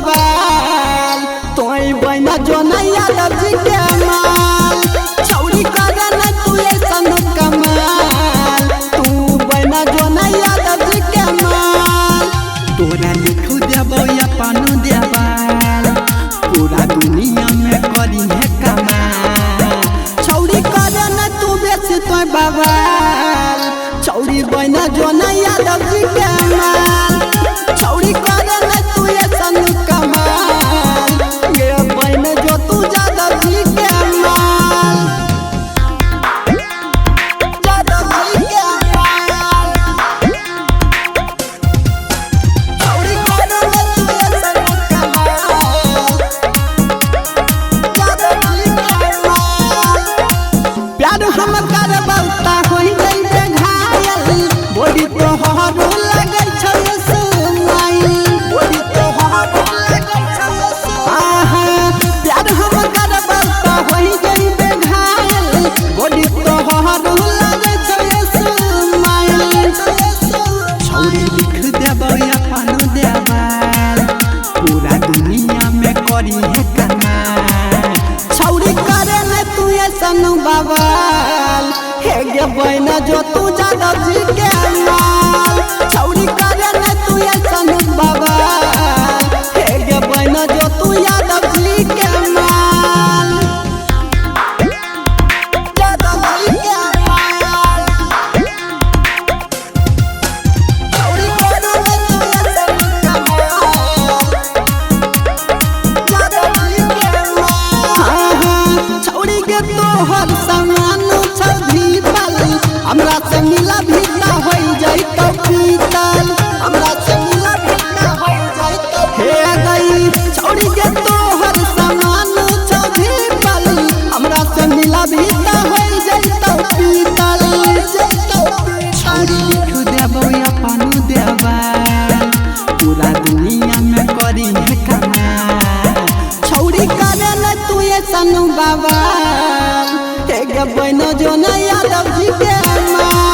बवाल तोई बना जो नहीं यादव जी के माल छौरी करे न तू ऐसन कमाल तू बना जो नहीं यादव जी के माल तोरा लिखू देबो या पानु देवाल पूरा दुनिया में करी है कमाल छौरी करे न तू बेच तोय बवाल छौरी बना जो नहीं यादव जी के माल छौरी करे न तू ऐसन कमाल गे बना जो तू यादव जी के माल यादव जी के माल छौरी करे न तू ऐसन कमाल यादव जी के माल प्यार हम करबौता होई जइबे घायल बॉडी तोहरो लगै छौ सुनाई बॉडी तोहरो लगै छौ सुनाई प्यार हम करबौता होई जइबे घायल बॉडी तोहरो लगै छौ सुनाई छौरी लिख देबो या पानु देवाल पूरा दुनिया में करी है कमाल छौरी करे न तू ऐसन बवाल हे गे बना जो तू यादव जी के माल छौरी करे न तू ऐसन बवाल हे गे बना जो तू यादव जी के माल यादव जी के माल छौरी करे न तू ऐसन कमाल यादव जी के माल छौरी के तोहर सामान छौ भीतल हमरा से मिला भीता होई जाइतो पीतल हमरा से मिला भीता होई जाइतो हे गई छौरी के तोहर सामान छौ भीतल हमरा से मिला भीता होई जाइतो पीतल छौरी लिख देबो या पानु देवाल पूरा दुनिया में करी है कमाल छौरी करे न तू ऐसन बवाल हे गे बना जो नहीं यादव जी के माल।